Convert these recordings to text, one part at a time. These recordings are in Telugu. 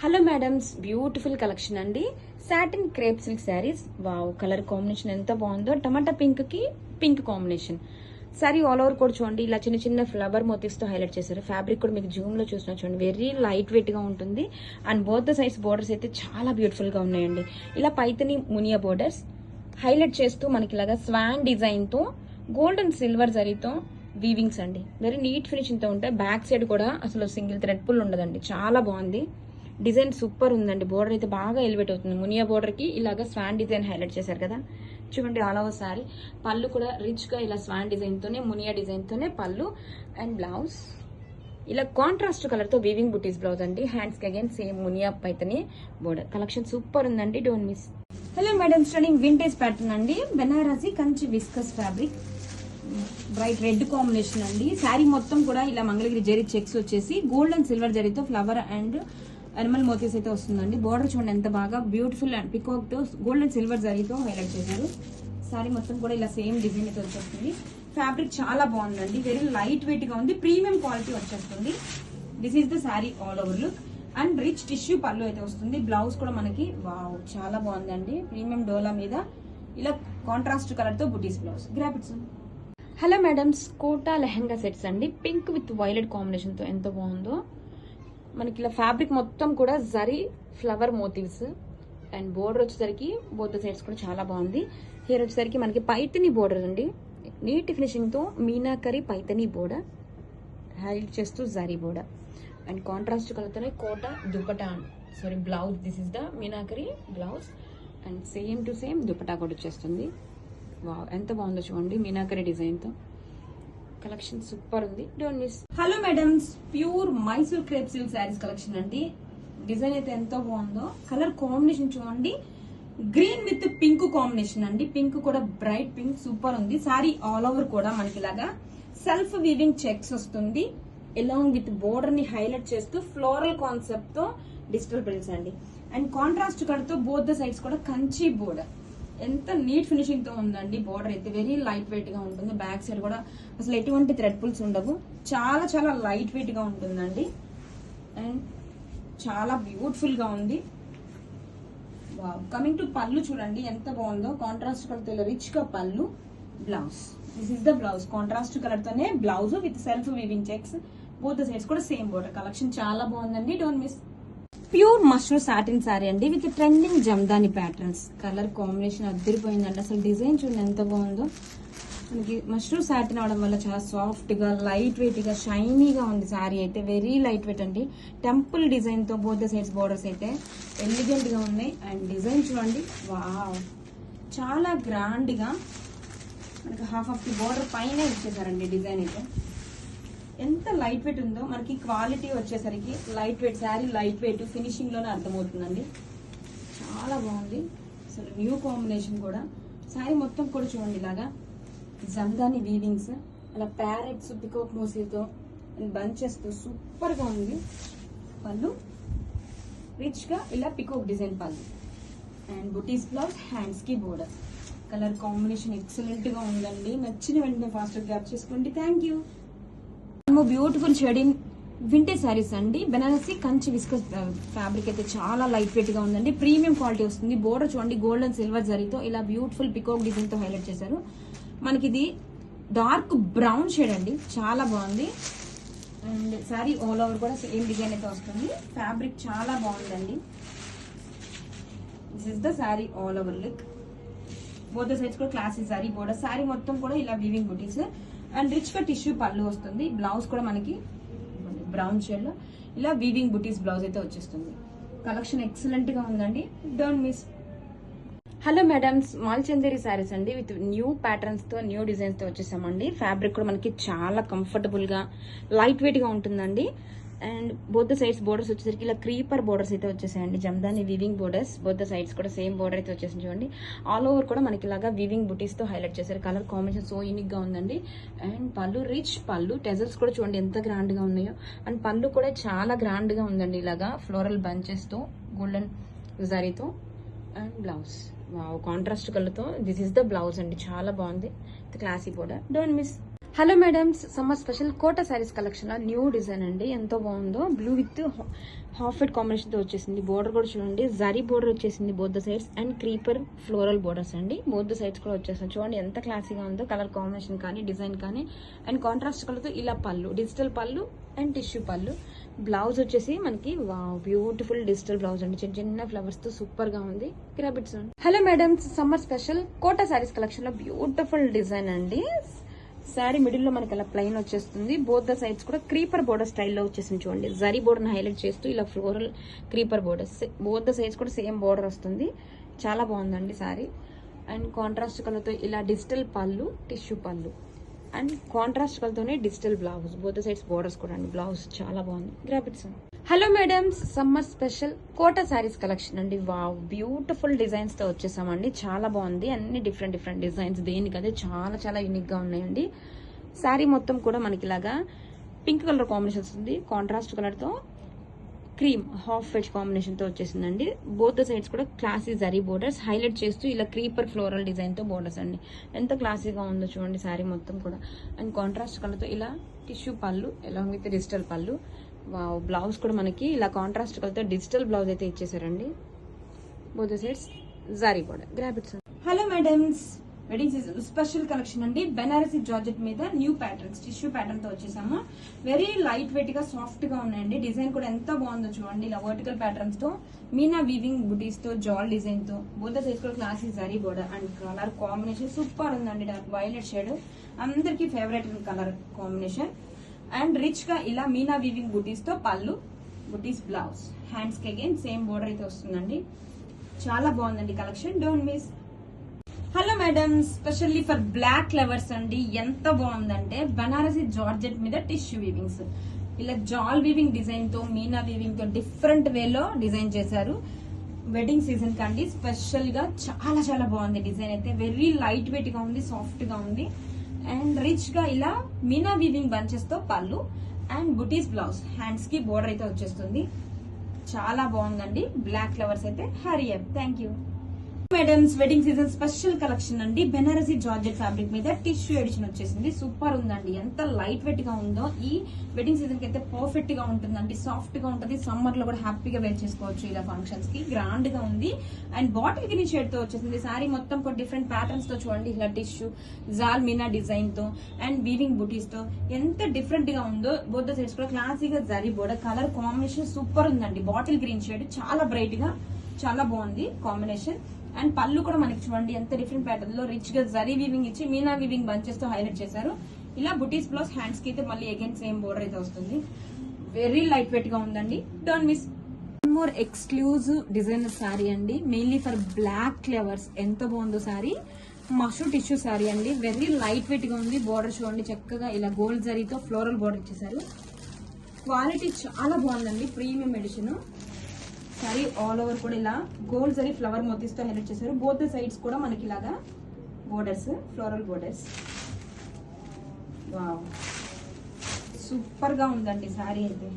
హలో మేడమ్స్, బ్యూటిఫుల్ కలెక్షన్ అండి. Satin crepe silk saris. Wow, colour combination ఎంత బాగుందో. టమాటా పింక్ కి pink combination. Sorry all over కూడా చూడండి, ఇలా చిన్న చిన్న ఫ్లవర్ మోటివ్స్ తో హైలైట్ చేశారు. ఫ్యాబ్రిక్ కూడా మీకు జూమ్ లో చూసినా చూడండి, వెరీ లైట్ వెయిట్ గా ఉంటుంది. And both the size borders అయితే చాలా బ్యూటిఫుల్ గా ఉన్నాయండి. ఇలా పైతని మునియా బోర్డర్స్ హైలైట్ చేస్తూ మనకి ఇలాగా స్వాన్ డిజైన్ తో గోల్డ్ అండ్ సిల్వర్ జరీతో వీవింగ్స్ అండి. వెరీ నీట్ ఫినిషింగ్ తో ఉంటాయి. బ్యాక్ సైడ్ కూడా అసలు సింగిల్ థ్రెడ్ పుల్ ఉండదండి. చాలా బాగుంది. డిజైన్ సూపర్ ఉందండి. బోర్డర్ అయితే బాగా ఎలివేట్ అవుతుంది. మునియా బోర్డర్ కి ఇలాగా స్వాన్ డిజైన్ హైలైట్ చేశారు కదా, చూడండి ఆల్ ఓవర్ సారీ. పళ్ళు కూడా రిచ్ గా ఇలా స్వాన్ డిజైన్ తోనే, మునియా డిజైన్ తోనే పళ్ళు. అండ్ బ్లౌజ్ ఇలా కాంట్రాస్ట్ కలర్ తో వీవింగ్ బుటీస్ బ్లౌజ్ అండి. హ్యాండ్స్ కి అగైన్ సేమ్ మునియా పైతనే బోర్డర్. కలెక్షన్ సూపర్ ఉందండి, don't miss. Hello madam, studding vintage pattern అండి. Banarasi Kanchi viscose fabric, bright red combination అండి. శారీ మొత్తం కూడా ఇలా మంగళగిరి జరీ చెక్స్ వచ్చేసి గోల్డ్ అండ్ సిల్వర్ జరీతో ఫ్లవర్ అండ్ అనిమల్ మోతీస్ అయితే వస్తుందండి. బోర్డర్ చూడండి ఎంత బాగా బ్యూటిఫుల్ అండ్ పికాక్ తో గోల్డ్ అండ్ సిల్వర్ జరీతో హైలైట్ చేశారు. శారీ మొత్తం కూడా ఇలా సేమ్ డిజైన్ అయితే వచ్చేస్తుంది. ఫ్యాబ్రిక్ చాలా బాగుందండి, వెరీ లైట్ వెయిట్ గా ఉంది. ప్రీమియం క్వాలిటీ వచ్చేస్తుంది. This is the sari all over look. And rich tissue పళ్ళు అయితే వస్తుంది. బ్లౌజ్ కూడా మనకి వావ్ చాలా బాగుందండి. ప్రీమియం డోలా మీద ఇలా కాంట్రాస్ట్ కలర్ తో బుటీస్ blouse. Graphics. Hello madams, Kota lehenga sets అండి. పింక్ విత్ వైలెట్ కాంబినేషన్ తో ఎంత బాగుందో. మనకి ఇలా ఫ్యాబ్రిక్ మొత్తం కూడా zari flower motifs and border వచ్చేసరికి బోత్ సైడ్స్ కూడా చాలా బాగుంది. హెయిర్ వచ్చేసరికి మనకి పైతని బోర్డర్ అండి. నీట్ ఫినిషింగ్ తో మీనాకరి పైతని బోర్డర్ హైలైట్ చేస్తూ జరీ బోర్డర్. అండ్ కాంట్రాస్ట్ కలర్తోనే Kota dupatta, sari blouse. This is the Meenakari blouse. And same to same dupatta కూడా వచ్చేస్తుంది. వావ్ ఎంత బాగుందో చూడండి, మీనాకరి డిజైన్ తో. కలెక్షన్ సూపర్ ఉంది, don't miss. Hello madams, pure Mysore crepe silk saris collection అండి. డిజైన్ అయితే ఎంతో బాగుందో. కలర్ కాంబినేషన్ చూడండి, గ్రీన్ విత్ పింక్ కాంబినేషన్ అండి. పింక్ కూడా బ్రైట్ పింక్ సూపర్ ఉంది. శారీ ఆల్ ఓవర్ కూడా మనకి ఇలాగా సెల్ఫ్ వీవింగ్ చెక్స్ వస్తుంది. అలాంగ్ విత్ బోర్డర్ ని హైలైట్ చేస్తూ ఫ్లోరల్ కాన్సెప్ట్ తో డిజిటల్ ప్రింట్స్ అండి. అండ్ కాంట్రాస్ట్ కలర్ తో బోత్ ద సైడ్స్ కూడా కంచి బోర్డర్. ఎంత నీట్ ఫినిషింగ్ తో ఉందండి. బోర్డర్ అయితే వెరీ లైట్ వెయిట్ గా ఉంటుంది. బ్యాక్ సైడ్ కూడా అసలు ఎటువంటి థ్రెడ్ పుల్స్ ఉండవు. చాలా చాలా లైట్ వెయిట్ గా ఉంటుందండి. అండ్ చాలా బ్యూటిఫుల్ గా ఉంది. కమింగ్ టు పళ్ళు చూడండి ఎంత బాగుందో. కాంట్రాస్ట్ కలర్ తో రిచ్ గా pallu. Blouse, this is the blouse. Contrast colour తోనే blouse with self weaving checks. Both the sides కూడా సేమ్ బోర్డర్. కలెక్షన్ చాలా బాగుందండి, don't miss. Pure mushroom satin sari అండి with trending Jamdani patterns. Colour combination అద్దరిపోయిందండి. అసలు డిజైన్ చూడండి ఎంత బాగుందో. మనకి మష్రూమ్ సాటిన్ అవడం వల్ల చాలా సాఫ్ట్ గా లైట్ వెయిట్ గా షైనీగా ఉంది. సారీ అయితే వెరీ లైట్ వెయిట్ అండి. టెంపుల్ డిజైన్ తో బోత్ ద సైడ్స్ బోర్డర్స్ అయితే ఎలిగెంట్ గా ఉన్నాయి. అండ్ డిజైన్ చూడండి, వావ్ చాలా గ్రాండ్ గా మనకి హాఫ్ ఆఫ్ ది బోర్డర్ పైన ఇచ్చేసారండి. డిజైన్ అయితే ఎంత లైట్ వెయిట్ ఉందో. మనకి క్వాలిటీ వచ్చేసరికి light weight, sari light weight finishing లోనే అర్థమవుతుందండి. చాలా బాగుంది అసలు. న్యూ కాంబినేషన్ కూడా. శారీ మొత్తం కూడా చూడండి ఇలాగా జందాని వీవింగ్స్, అలా ప్యారెట్స్ పికాక్ మోసీతో బంచెస్ తో సూపర్ గా ఉంది. పళ్ళు రిచ్ గా ఇలా పికాక్ డిజైన్ పళ్ళు. అండ్ బుటీస్ బ్లౌజ్, హ్యాండ్స్ కి బోర్డర్. కలర్ కాంబినేషన్ ఎక్సలెంట్ గా ఉందండి. నచ్చిన వెంటనే ఫాస్ట్ గ్రాప్ చేసుకోండి. Thank you. Beautiful shading vintage saris అండి. బెనారసి కంచి విస్కస్ ఫ్యాబ్రిక్ అయితే చాలా లైట్ వెయిట్ గా ఉందండి. ప్రీమియం క్వాలిటీ వస్తుంది. బోర్డర్ చూడండి గోల్డ్ అండ్ సిల్వర్ జరీతో ఇలా బ్యూటిఫుల్ పికాక్ డిజైన్ తో హైలైట్ చేశారు. మనకి ఇది డార్క్ బ్రౌన్ షేడ్ అండి, చాలా బాగుంది. అండ్ శారీ ఆల్ ఓవర్ కూడా సేమ్ డిజైన్ అయితే వస్తుంది. ఫ్యాబ్రిక్ చాలా బాగుందండి. This is the sari all over look. Both the sides కూడా క్లాసీ శారీ బోర్డర్. శారీ మొత్తం కూడా ఇలా వీవింగ్ బుటీస్ అండ్ రిచ్ గా టిష్యూ పళ్ళు వస్తుంది. బ్లౌజ్ కూడా మనకి బ్రౌన్ షేడ్ లో ఇలా వీవింగ్ బుటీస్ బ్లౌజ్ అయితే వచ్చేస్తుంది. కలెక్షన్ ఎక్సలెంట్ గా ఉందండి, don't miss. Hello madams, mall Chanderi saris అండి విత్ న్యూ ప్యాటర్న్స్ తో న్యూ డిజైన్స్ తో వచ్చేసామండి. ఫ్యాబ్రిక్ కూడా మనకి చాలా కంఫర్టబుల్ గా లైట్ వెయిట్ గా ఉంటుందండి. And both the sides borders వచ్చేసరికి ఇలా క్రీపర్ బోర్డర్స్ అయితే వచ్చేసాయండి. Jamdani weaving borders. Both the sides కూడా సేమ్ బోర్డర్ అయితే వచ్చేసింది చూడండి. ఆల్ ఓవర్ కూడా మనకి ఇలాగా వీవింగ్ బుటీస్ తో హైలైట్ చేశారు. కలర్ కాంబినేషన్ సో యూనిక్ గా ఉందండి. అండ్ పళ్ళు రిచ్ పళ్ళు. టెజల్స్ కూడా చూడండి ఎంత గ్రాండ్ గా ఉన్నాయో. అండ్ పళ్ళు కూడా చాలా గ్రాండ్ గా ఉందండి. ఇలాగా ఫ్లోరల్ బంచెస్ తో గోల్డెన్ జరీతో. అండ్ బ్లౌజ్ కాంట్రాస్ట్ కలర్ తో. దిస్ ఇస్ ద బ్లౌజ్ అండి, చాలా బాగుంది. Classy border, don't miss. Hello madams, summer special Kota saris collection new design అండి. ఎంతో బాగుందో blue with half white combination తో వచ్చేసింది. బోర్డర్ కూడా చూడండి, జరీ బోర్డర్ వచ్చేసింది both the sides and creeper floral borders అండి. బోత్ ద సైడ్స్ కూడా వచ్చేసింది. చూడండి ఎంత క్లాసీగా ఉందో, కలర్ కాంబినేషన్ కానీ డిజైన్ కానీ. అండ్ కాంట్రాస్ట్ కలర్ తో ఇలా పళ్ళు, డిజిటల్ పళ్ళు అండ్ టిష్యూ పళ్ళు. బ్లౌజ్ వచ్చేసి మనకి బ్యూటిఫుల్ డిజిటల్ బ్లౌజ్ అండి, చిన్న చిన్న ఫ్లవర్స్ తో సూపర్ గా ఉంది. గ్రాబిట్స్. Hello madams, summer special Kota saris collection లో బ్యూటిఫుల్ డిజైన్ అండి. శారీ మిడిల్ లో మనకి అలా ప్లెయిన్ వచ్చేస్తుంది. బోత్ ద సైడ్స్ కూడా క్రీపర్ బోర్డర్ స్టైల్లో వచ్చేసింది. చూడండి జరీ బోర్డర్ హైలైట్ చేస్తూ ఇలా floral creeper border. Both the sides కూడా సేమ్ బోర్డర్ వస్తుంది. చాలా బాగుందండి శారీ. అండ్ కాంట్రాస్ట్ కలర్ తో ఇలా digital pallu, tissue pallu and contrast colour తోనే digital blouse. Both the sides borders కూడా అండి. బ్లౌజ్ చాలా బాగుంది. గ్రాబిట్స్. Hello madams, summer special Kota saris collection అండి. బ్యూటిఫుల్ డిజైన్స్ తో వచ్చేసామండి. చాలా బాగుంది. అన్ని డిఫరెంట్ డిఫరెంట్ డిజైన్స్, దేనికదే చాలా చాలా యూనిక్ గా ఉన్నాయండి. శారీ మొత్తం కూడా మనకి ఇలాగా పింక్ కలర్ కాంబినేషన్ వస్తుంది. కాంట్రాస్ట్ కలర్ తో క్రీమ్ హాఫ్ వైట్ కాంబినేషన్ తో వచ్చేసిందండి. బోత్ ద సైడ్స్ కూడా క్లాసీ జరీ బోర్డర్స్ హైలైట్ చేస్తూ ఇలా క్రీపర్ ఫ్లోరల్ డిజైన్ తో బోర్డర్స్ అండి. ఎంత క్లాసీగా ఉందో చూడండి శారీ మొత్తం కూడా. అండ్ కాంట్రాస్ట్ కలర్ తో ఇలా tissue pallu along with digital pallu. Blouse కూడా మనకి ఇలా కాంట్రాస్ట్ కలర్ తో డిజిటల్ బ్లౌజ్ అయితే ఇచ్చేసారండి. Both the sides zari border. గ్రాబిట్స్. Hello madams, wedding season special collection అండి. బెనారసీ జార్జెట్ మీద న్యూ ప్యాటర్న్స్, టిష్యూ ప్యాటర్న్ తో వచ్చేసాము. వెరీ లైట్ వెయిట్ గా సాఫ్ట్ గా ఉన్నాయండి. డిజైన్ కూడా ఎంత బాగుందో చూడండి. ఇలా వర్టికల్ ప్యాటర్న్స్ తో మీనా వీవింగ్ బుటీస్ తో జాల్ డిజైన్ తో బోత్ సైజ్ కూడా classy zari border. And colour combination super ఉందండి. డార్క్ వైలెట్ షేడ్ అందరికి favourite colour combination. And rich గా ఇలా మీనా వీవింగ్ బుటీస్ తో పళ్ళు, బుటీస్ బ్లౌజ్. హ్యాండ్స్ కి అగైన్ సేమ్ బోర్డర్ అయితే వస్తుందండి. చాలా బాగుందండి collection. Don't miss. Hello madam, specially for black lovers అండి. ఎంత బాగుందంటే బనారసి జార్జెట్ మీద టిష్యూ వీవింగ్స్, ఇలా జాల్ వీవింగ్ డిజైన్ తో మీనా వీవింగ్ తో డిఫరెంట్ వేలో డిజైన్ చేశారు. వెడ్డింగ్ సీజన్ కండి స్పెషల్ గా చాలా చాలా బాగుంది. డిజైన్ అయితే వెరీ లైట్ వెయిట్ గా ఉంది, సాఫ్ట్ గా ఉంది. అండ్ రిచ్ గా ఇలా మీనా వీవింగ్ బంచెస్ తో పళ్ళు అండ్ బుటీస్ బ్లౌజ్. హ్యాండ్స్ కి బోర్డర్ అయితే వచ్చేస్తుంది. చాలా బాగుందండి. బ్లాక్ ఫ్లవర్స్ అయితే hurry up. Thank you madams. Wedding season special collection అండి. బెనారసీ జార్జెట్ ఫ్యాబ్రిక్ మీద టిష్యూ ఎడిషన్ వచ్చేసింది. సూపర్ ఉందండి. ఎంత లైట్ వెయిట్ గా ఉందో. ఈ వెడ్డింగ్ సీజన్ కి అయితే పర్ఫెక్ట్ గా ఉంటుందండి. సాఫ్ట్ గా ఉంటుంది. సమ్మర్ లో కూడా హ్యాపీగా వేర్ చేసుకోవచ్చు ఇలా ఫంక్షన్స్ కి. గ్రాండ్ గా ఉంది. అండ్ బాటిల్ గ్రీన్ షేడ్ తో వచ్చేసింది. సారీ మొత్తం కూడా డిఫరెంట్ ప్యాటర్న్స్ తో చూడండి. ఇలా టిష్యూ జాల్ మీనా డిజైన్ తో అండ్ వీవింగ్ బుటీస్ తో ఎంత డిఫరెంట్ గా ఉందో. బోత్ సైడ్స్ కూడా క్లాసీగా zari border. Colour combination super ఉందండి. బాటిల్ గ్రీన్ షేడ్ చాలా బ్రైట్ గా చాలా బాగుంది కాంబినేషన్. అండ్ పళ్ళు కూడా మనకి చూడండి ఎంత డిఫరెంట్ ప్యాటర్న్ లో రిచ్ గా జరీ వీవింగ్ ఇచ్చి మీనా వీవింగ్ బంచెస్ తో హైలైట్ చేశారు. ఇలా బుటీస్ బ్లౌజ్. హ్యాండ్స్ కి అయితే మళ్ళీ అగైన్ సేమ్ బోర్డర్ అయితే వస్తుంది. వెరీ లైట్ వెయిట్ గా ఉందండి. Don't miss. More exclusive designer sari అండి. Mainly for black lovers. ఎంత బాగుందో శారీ. మష్రూ టిష్యూ శారీ అండి. వెరీ లైట్ వెయిట్ గా ఉంది. బోర్డర్ చూడండి చక్కగా ఇలా గోల్డ్ జరీతో ఫ్లోరల్ బోర్డర్ ఇచ్చేసారు. క్వాలిటీ చాలా బాగుందండి. Premium edition sari. All over కూడా ఇలా గోల్డ్ జరీ ఫ్లవర్ మోతీస్ తో హైలైట్ చేశారు. బోత్ సైడ్స్ కూడా మనకి ఇలాగా borders, floral borders. Wow, super గా ఉందండి సారీ అయితే.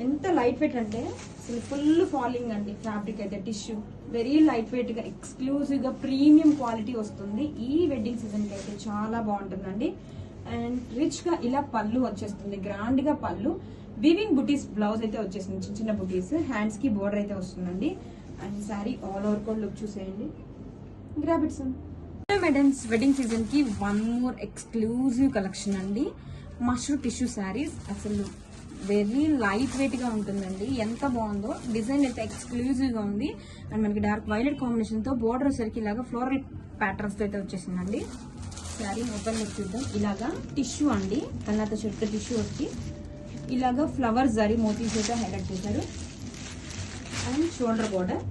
ఎంత లైట్ వెయిట్ అంటే అసలు ఫుల్ ఫాలింగ్ అండి. ఫ్యాబ్రిక్ అయితే టిష్యూ వెరీ లైట్ వెయిట్ గా ఎక్స్క్లూజివ్ గా ప్రీమియం క్వాలిటీ వస్తుంది. ఈ వెడ్డింగ్ సీజన్ కి అయితే చాలా బాగుంటుందండి. అండ్ రిచ్ గా ఇలా పళ్ళు వచ్చేస్తుంది. గ్రాండ్ గా పళ్ళు. వీవింగ్ బుటీస్ బ్లౌజ్ అయితే వచ్చేసింది. చిన్న చిన్న బుటీస్. హ్యాండ్స్ కి బోర్డర్ అయితే వస్తుందండి. అండ్ సారీ ఆల్ ఓవర్ కూడా లుక్ చూసేయండి. గ్రాబిట్స్. మేడమ్స్, వెడ్డింగ్ సీజన్ కి వన్ మోర్ ఎక్స్క్లూజివ్ కలెక్షన్ అండి. మష్రూ టిష్యూ శారీస్. అసలు వెరీ లైట్ వెయిట్ గా ఉంటుందండి. ఎంత బాగుందో. డిజైన్ అయితే ఎక్స్క్లూజివ్ గా ఉంది. అండ్ మనకి డార్క్ వైలెట్ కాంబినేషన్ తో బోర్డర్ వచ్చేసరికి ఇలాగా ఫ్లోరల్ ప్యాటర్న్స్ అయితే వచ్చేసిందండి. శారీ ఓపెన్ లుక్ చూద్దాం. ఇలాగా టిష్యూ అండి. కన్నాత చెట్టు టిష్యూ వచ్చి ఇలాగా ఫ్లవర్ జరీ మోతీస్ అయితే హైలైట్ చేశారు. And shoulder border.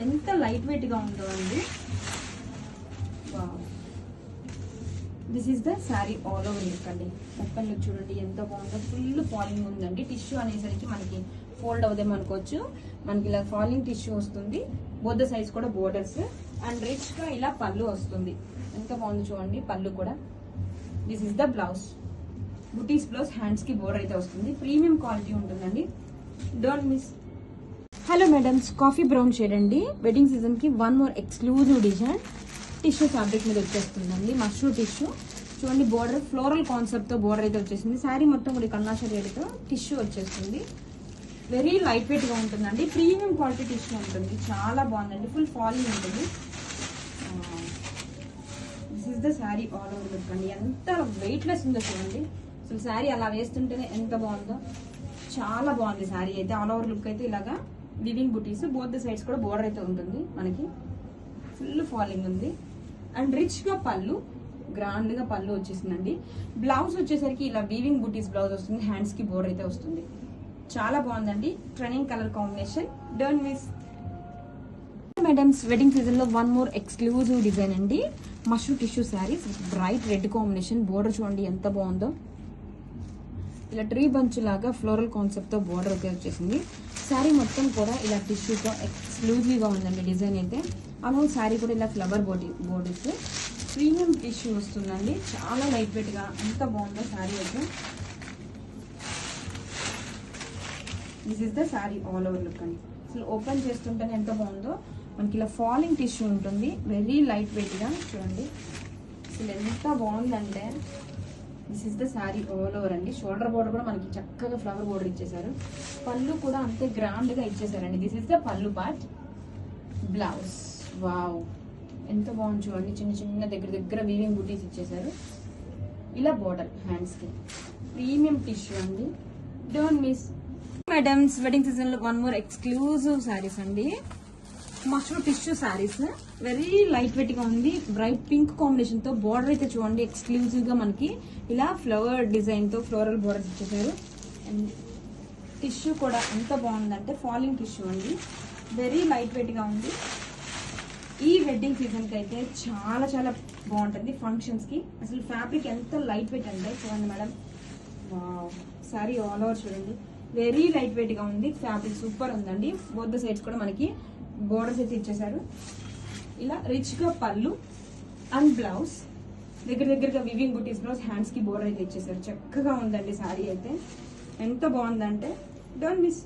ఎంత లైట్ వెయిట్ గా ఉందో అండి. This is the sari all over look అండి. ఓపెన్ లుక్ చూడండి ఎంత బాగుందో. ఫుల్ ఫాలింగ్ ఉందండి. టిష్యూ అనేసరికి మనకి ఫోల్డ్ అవుదేమో అనుకోవచ్చు. మనకి ఇలా ఫాలింగ్ టిష్యూ వస్తుంది. బోత్ సైజ్ కూడా బోర్డర్స్. అండ్ రిచ్ గా ఇలా పళ్ళు వస్తుంది. ఎంత బాగుంది చూడండి పళ్ళు కూడా. This is the blouse. Buttis blouse. Hands కి బోర్డర్ అయితే వస్తుంది. ప్రీమియం క్వాలిటీ ఉంటుందండి. Don't miss. Hello madams, coffee brown shade అండి. వెడ్డింగ్ సీజన్ కి one more exclusive design tissue fabric మీద వచ్చేస్తుందండి. మష్రూ టిష్యూ చూడండి బోర్డర్ ఫ్లోరల్ కాన్సెప్ట్ తో బోర్డర్ అయితే వచ్చేసింది. శారీ మొత్తం కూడా కన్నాష రేడితో టిష్యూ వచ్చేస్తుంది. వెరీ లైట్ వెయిట్ గా ఉంటుందండి. ప్రీమియం క్వాలిటీ టిష్యూ ఉంటుంది. చాలా బాగుందండి. ఫుల్ ఫాలింగ్ ఉంటుంది. This is the sari all over look అండి. ఎంత వెయిట్లెస్ ఉందో చూడండి. అసలు శారీ అలా వేస్తుంటేనే ఎంత బాగుందో. చాలా బాగుంది శారీ అయితే. ఆల్ ఓవర్ లుక్ అయితే ఇలాగా weaving buttis, both the sides కూడా బోర్డర్ అయితే ఉంటుంది మనకి. ఫుల్ ఫాలింగ్ ఉంది. అండ్ రిచ్ గా పళ్ళు, గ్రాండ్ గా పళ్ళు వచ్చేసిందండి. బ్లౌజ్ వచ్చేసరికి ఇలా వీవింగ్ బుటీస్ బ్లౌజ్ వస్తుంది. హ్యాండ్స్ కి బోర్డర్ అయితే వస్తుంది. చాలా బాగుందండి. Trending colour combination. Don't miss. Madams wedding season లో వన్ మోర్ ఎక్స్క్లూజివ్ డిజైన్ అండి. Mushroom tissue saris bright red combination. Border చూడండి ఎంత బాగుందో. ఇలా ట్రీ బంచ్ లాగా ఫ్లోరల్ కాన్సెప్ట్ తో బోర్డర్ అయితే వచ్చేసింది. శారీ మొత్తం కూడా ఇలా టిష్యూతో ఎక్స్క్లూజివ్ గా ఉందండి డిజైన్ అయితే. అలాగే శారీ కూడా ఇలా ఫ్లవర్ బోర్డర్స్ ప్రీమియం టిష్యూ వస్తుందండి. చాలా లైట్ వెయిట్ గా ఎంత బాగుందో శారీ అయితే. This is the sari all over look అండి. అసలు ఓపెన్ చేస్తుంటేనే ఎంత బాగుందో. మనకి ఇలా ఫాలింగ్ టిష్యూ ఉంటుంది. వెరీ లైట్ వెయిట్ గా చూడండి. అసలు ఎంత బాగుందంటే this is the sari all over అండి. షోల్డర్ బోర్డర్ కూడా మనకి చక్కగా ఫ్లవర్ బోర్డర్ ఇచ్చేసారు. పళ్ళు కూడా అంతే గ్రాండ్ గా ఇచ్చేసారండి. దిస్ ఇస్ ద పళ్ళు పార్ట్. బ్లౌజ్ వావ్ ఎంత బాగుంది చూడండి. చిన్న చిన్న దగ్గర వీవింగ్ బుటీస్ ఇచ్చేసారు. ఇలా బోర్డర్ హ్యాండ్స్ కి ప్రీమియం టిష్యూ అండి. Don't miss. Madams wedding season లో వన్ మోర్ ఎక్స్క్లూజివ్ శారీస్ అండి. Mushroom tissue saris very light weight గా ఉంది. బ్రైట్ పింక్ కాంబినేషన్ తో బోర్డర్ అయితే చూడండి ఎక్స్క్లూజివ్ గా మనకి ఇలా ఫ్లవర్ డిజైన్ తో ఫ్లోరల్ బోర్డర్స్ ఇచ్చేసారు. అండ్ టిష్యూ కూడా ఎంత బాగుందంటే ఫాలింగ్ టిష్యూ అండి. వెరీ లైట్ వెయిట్ గా ఉంది. ఈ వెడ్డింగ్ సీజన్ కి అయితే చాలా చాలా బాగుంటుంది ఫంక్షన్స్ కి. అసలు ఫ్యాబ్రిక్ ఎంత లైట్ వెయిట్ అంటే చూడండి మేడం. శారీ ఆల్ ఓవర్ చూడండి. వెరీ లైట్ వెయిట్ గా ఉంది. ఫ్యాబ్రిక్ సూపర్ ఉందండి. బోత్ ద సైడ్స్ కూడా మనకి బోర్డర్స్ అయితే ఇచ్చేసారు. ఇలా రిచ్ గా పళ్ళు అండ్ బ్లౌజ్ దగ్గరగా వివింగ్ బుటీస్ బ్లౌజ్ హ్యాండ్స్ కి బోర్డర్ అయితే ఇచ్చేసారు. చక్కగా ఉందండి శారీ అయితే. ఎంత బాగుందంటే డోంట్ మిస్.